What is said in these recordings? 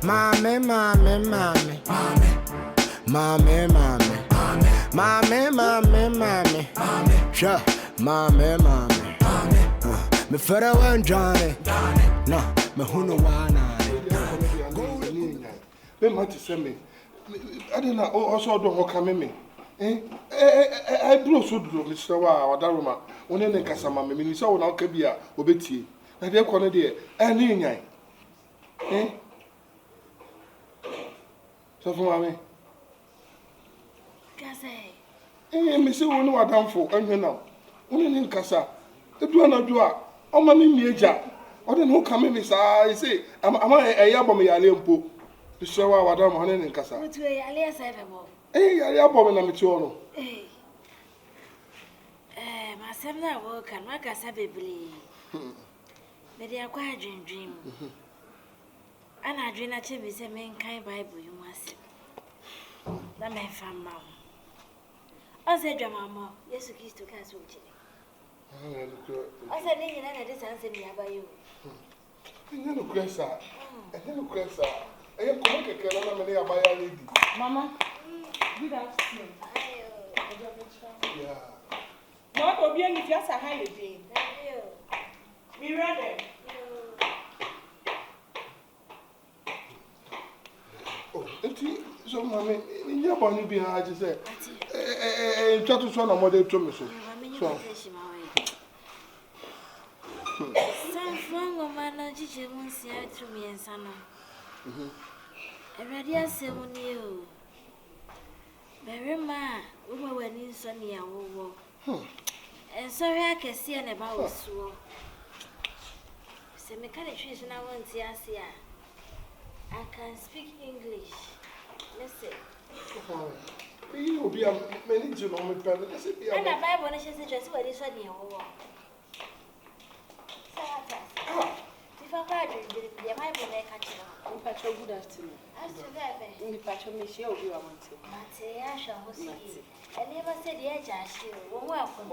Mommy, mommy, mommy. Mommy, mommy. Mommy, mommy, mommy. Sure. Mommy, mommy. Me further one Johnny. No, me who no one. Me want to send me. I didn't also do what come me. I blew so do Mr. Wa Daruma. One in the Casama, me so now Kabia, Obeti. I dare call it and in. So for me. Miss, you know what I'm for, and you know. Only in Casa. The duana dua. Oh, my major. I don't know, come in, Miss. I say, am I a yabom yalimpo? The show our Madame Honey in Casa. What way, alias, ever. Eh, I yabom in a mituano. My seven work and work as a baby. But they are quite dream. And I dream at you with a mankind Bible, you must. That may find mouth. I said, your mamma, yes, you kissed to cast with you. I said, you know, this answer me about you. No cressa. No cressa. I am going to get a lady. Mama, good afternoon. Yeah. Not obeying if you're a holiday. Be ready. Oh, so, Mammy, in your bonny behind, I said, try to swallow a model to me. So, some strong woman, teacher won't see out to me and son. A radio seven you. Very ma, we were in Sunny and war. And sorry, I can see an about so. Some mechanic trees now won't see us here. I can speak English. Listen. you will be a manager on my pen. And a Bible is just what is on your wall. If I cried, the Bible may catch you. Patrol, good afternoon. As to that, in the patrol, Michelle, you are wanting. Matty, I shall see. I never said the edge I should. Welcome.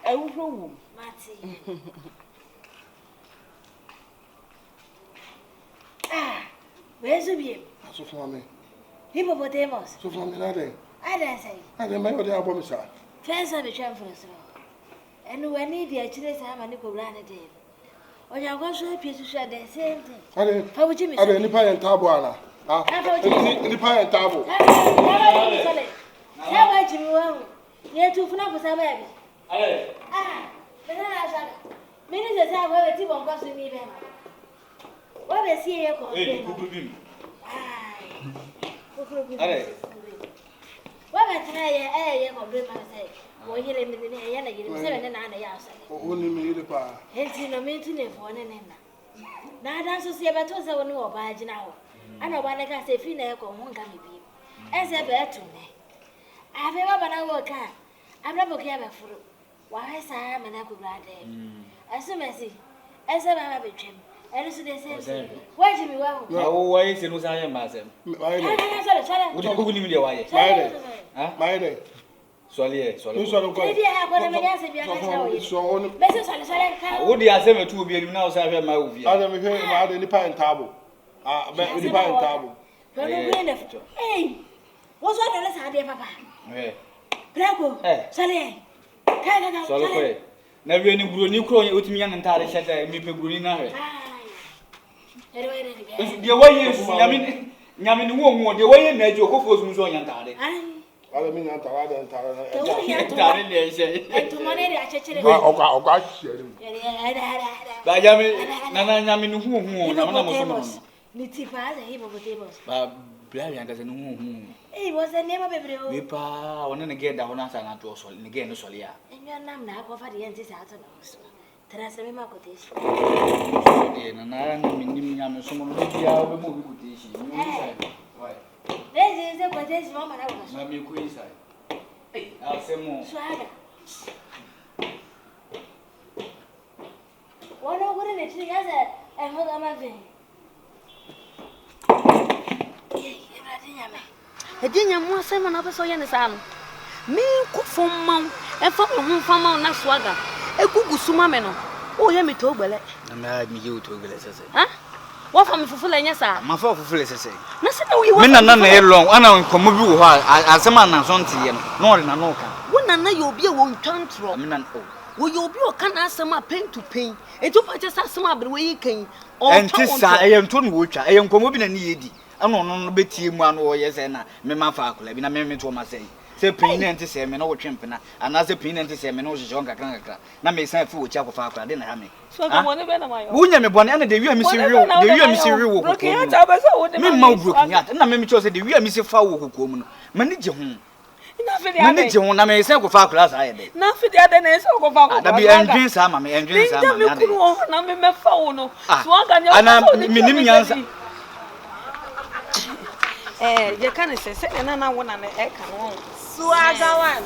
I will room. Matty. Where's the beam? So for me. Hippopotamus. So for me, nothing. I dare say. I didn't make the album, sir. First, I be transferred. And when need the actually time and go run a day. Or you're going to appear to share the same thing. I didn't. How would you miss? I didn't pay and taboo. Any pie and taboo. How much you want? You're too fun for some baby. Ah, but then I shall. Ministers have a tip on costing me. What is here? What I tell you, complain myself. Well, you let me in the end, 7 and 9 years. Only me the bar. Hence, you know, me to live for an end. Now, that's to say about us, I will know by now. I know one I can say, Fina, won't come with you. As a bear to me. I have ever been a worker. I'm not okay for why, Sam and I could ride him. As soon as he, as I have a trim. And so they say, why do you want? No, why is it was I am myself? Would you go in your way? My day. Sorry, sorry. So, would the assembly to be now serving my movie? I don't hear about any pie and taboo. Ah, but the pie and taboo. Hey, what's all the idea, Papa? Bravo, Sally. Sorry. Never any bruni crowing with me and Tari Shatter, me Brunina. The way is Yamin won't the way in your coffers was on Yantari. I don't mean Antara and Tara. To money, I check By Yamin who hippopotamus. Nitipa, the hippopotamus. But Brian doesn't know. It was the name of a baby. We pa one and again down as an atos and again, Solia. And your name now over the ends out of us. Transfer quotation. And I am someone who will be movie quotation. Why? This is the quotation, Mamma. Mammy Queen side. Hey, I'll say more. One over in the tree, and hold on my vein. Virginia, more Simon of a soy and the sun. Me cook from mount and from Mount Naswaga. A cuckoo sumameno. Oh, hear me to Bellet. I'm mad me you to Gilles. Huh? What from Fulanya, sir? My father for say. Men are not long, and I'm come with you as a man and something, nor in a no can. When I know you'll be a won't turn from. Will you be a can ask some pain to pain? It took just as some other way you came. And this I am Tony Witcher, I am coming and needy. I don't know betty one or yes, and my father, in a moment to my say. Say pain and to say, me no champion, and as a pain and to say, me no younger cancer. Now may say food chapel father, didn't have me. So I want to be my own. Wouldn't you born and the real Miss Real, the real Miss Real, broken out, and I may chose the real Miss Fowl who come. Manage home. Manage home, I may say for far class. I had nothing the other name of our be engines, I'm engines. I'm a phone. And I'm minimum. You can't say, and I want an egg. Swagger one.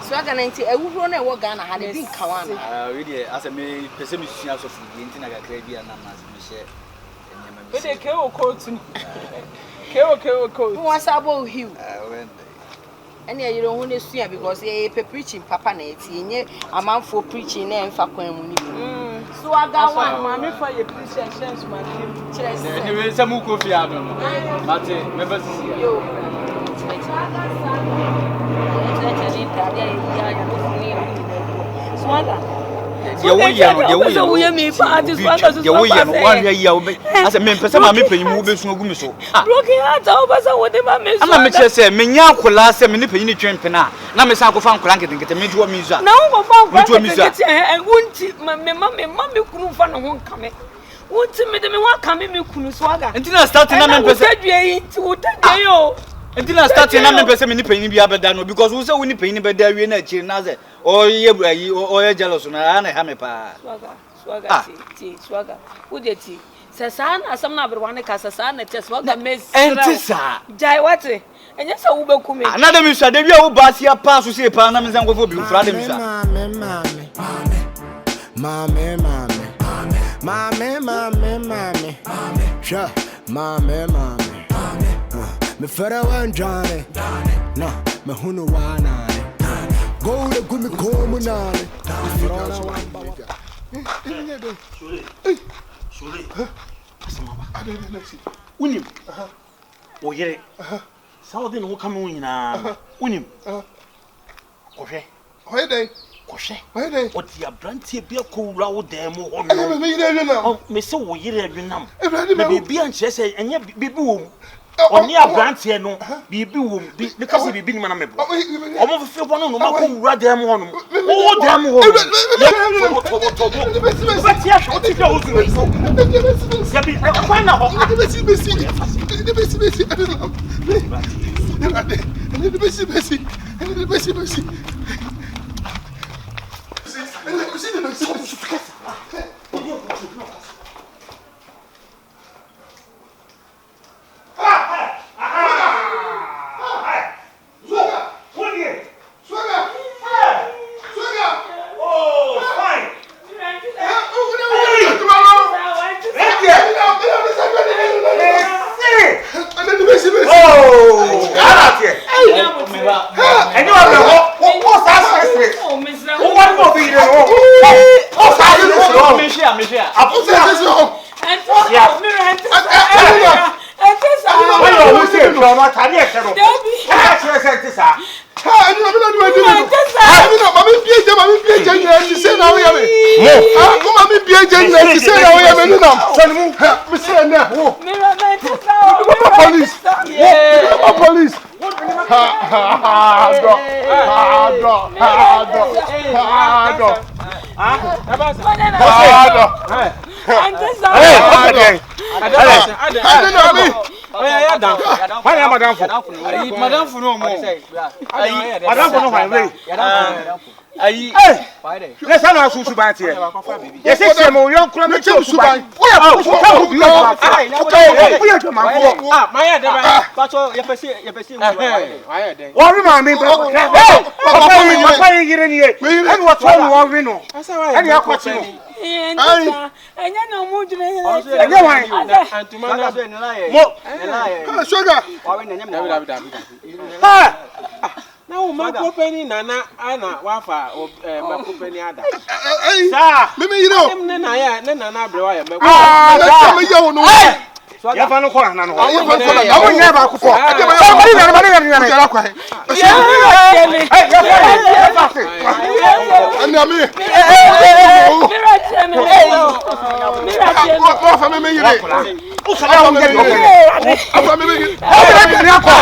Swagger 90. I would run a walk and I had a big kawan. Really, as a may pessimistic of the internet, I gave you an amazing. But they kill coats. Kill. Who was about him? And you don't want to see because they preaching Papa Nate, a man for preaching and for Queen. So I got one, mammy, for your preaching chance, my chest. Anyway, some who coffee, I don't know. Martin, never see you. You as a man, person, I'm making movies from Gumiso. Broken heart over whatever I'm just saying, Minya could last a minute in the train pena. Now, Miss Uncle found Clank and get a midwife music. No, I won't, my mammy couldn't find a one coming. What's the minute one coming, you couldn't swagger? Until I started, until I started, I'm person in the penny be abadano because we saw winning penny by there in a chin, or you're jealous, and I have a pa. Swagger. Would you tea? Sasan, as some number one Casasan, just what the miss and Tissa. Jai what? And yes, I will come. Another Miss Adavia Basia pass to say Panam and go for you, Friday. Mommy. Me fera wan Johnny, no, me hunu wana. Go to gumi komunale. Surely. Unim. Oh, yeah. Something will come in now. Unim. Okay. Where they? Where they? What the brandy be a cool round them or no? Miss So, you're a be anxious and yet be boom. On near brandy, no, be boom, because we be man. Almost feel one of them rather more. Oh, damn, Madame for no more. Madame for no way. Let's have a sushi here. Yes, I'm a young crummy sushi. Na o ma kopeni nana ana wafa ma kopeni ada. Sa. Me yiro. Ne na ya ne nana abrewa ya me. Ah, me yawo no. Ya fa no ko na no. Ya fa ko na. Amo nya ba ko. Bari na. Ya kwa. Ana me. Mira fa me yire. O fa me yire. Afa me yire. Ya kwa.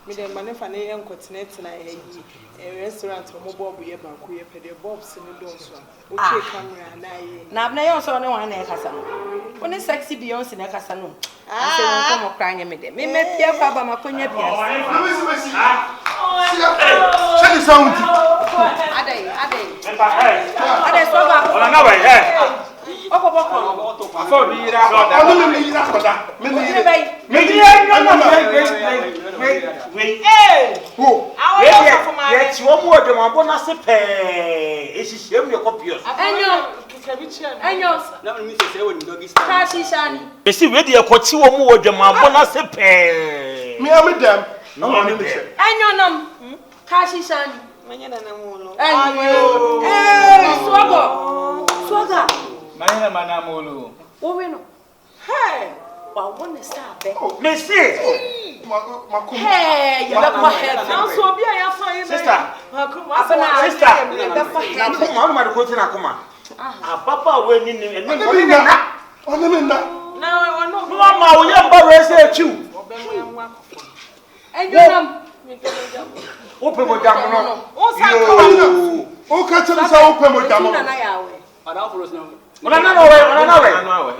Me dem mane fa ne enkotinete na yi restaurant mo bob ye ba ku ye pede bobs ni don so o che camera na yi na abna yo so ne wan na e kasa no oni sexy Beyonce na kasa no ase won ko mo kranye me de me pia fa ba makonya bia Shani sound. Ade so ba Ona na we Boko. Afọ bi ira koda. Onu me yira koda. Me yira. Me yira no no we. Wo. Ye ti wo mu odwon abo na se pe. Ehihiem ne kopios. Enyo. Na me se se woni dogi stand. Kashi shani. Besi we de ekoti wo mu odwon abo na se pe. Me am dem. No me dem. Enyo nam. Kashi shani. manya na mu lo Enyo. Swaga. Manya mana molo. Wo we no. Hey. Wa wona star be. Me see. Hey, you look my head. na so obi a ya fa yi Sister. Sister. Na kuma ma de ko ti na kuma. Papa we ni ni Onu me na. na ono no ma wo ye mba we say chiu. Enyo nam. O pe mo jam no. o sa ko O ka tell me say o pe mo jam no. Na yawe. Ada ofros na. Ona na we.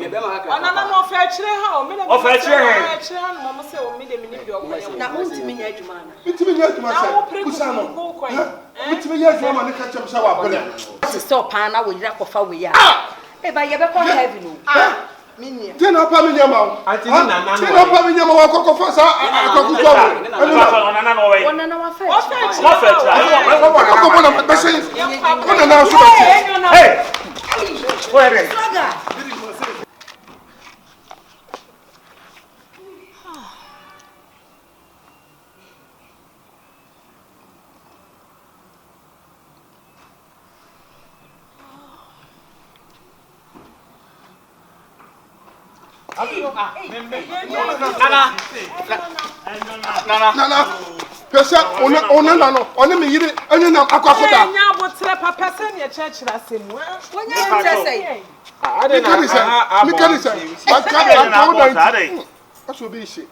Ye be ma haka. ona na no fa chire ha o me na O fa chire ha. chire ha no mo se o me de me ni bi o ko ye Na untimi nya adwuma na. Mitimi nya adwuma say. Kusa no. Mitimi nya adwuma ma ne ka chem say wa bele. Sister pan na wo yira kofa we ya. E ba ye be ko heaven o. Minia. Tena pa me nya ma o. Tena pa me nya ma wa kokofa sa akoku so wo. Ona na no we. Ona na wa fa. Wa fa try. Ko bona ba say. Ona na so ba say. Hey. Where? Swaga. Nana. Pesa ona na no. Ona me yire enye na akwakoda. nya abotre papa se ne chechira semu Wonya ntese. Ade na. Mi say. Aso be ise.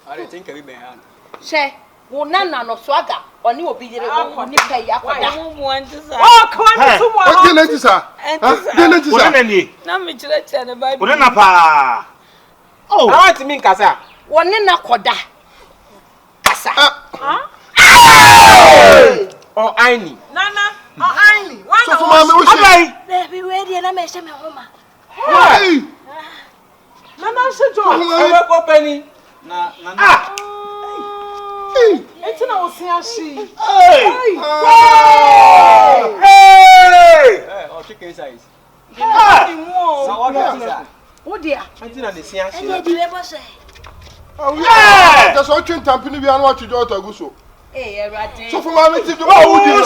Are think we be han. She, wo nana no Swaga, oni obi yire wo ni pe ya koda. oh ko ni so mo O de sa. De Ona sa. na ni. Na me kire ne Bible. Ona na pa. Oh. I want me nkasa. Wo ne na koda. Kasa. O aini. nana o aini So for mama we say. Baby, where do you na me she me homa? Hey. nana se jo Ewe ko pani. Na Enti na wo se ahye. Oh, chicken size. Wo dia. Enti na ne sia ahye. Ene di lebo se. Just watch tampini bi anu watch jota guso. Erade. So for mama ti do wo di no.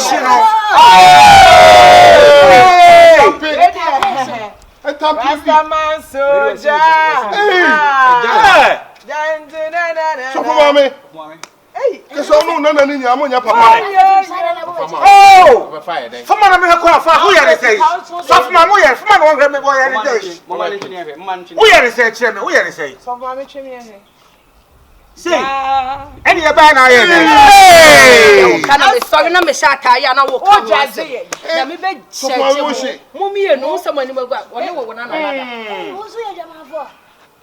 Rastaman soja. So for mama. Keso no na ni amonya papa. Oh! Fama na me ko afa who yare say. So fama mo yare, fama no hwe me boy yare say. Mama ni chini efe, mama ni chini. Who yare say kire me, who yare say. So mama me twemi ehe. Say. Any e ba na ye. Kana me sorry na me shaka ya na wo ka ho ase. Na me be cheche. Mummy e no so mani magua. Woni wo na na na. Wo so ye jamafo.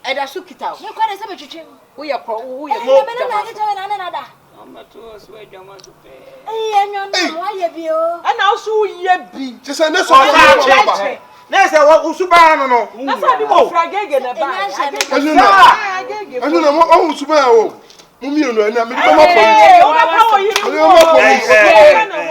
Eda so kita. Ye kwa se be twetwem. Wo ye pro, wo ye Me mo. na na ke tawe na na da. Mama to so e jama to pe. Enyo na wa ye bi o. Ana wo so ye bi. Ti se ne so papa. Na say wo usuba no. Na sa bi mo fragege na ba. Anu na mo o suba o. Mummy no na me do ma Eh, o ba pa wo ye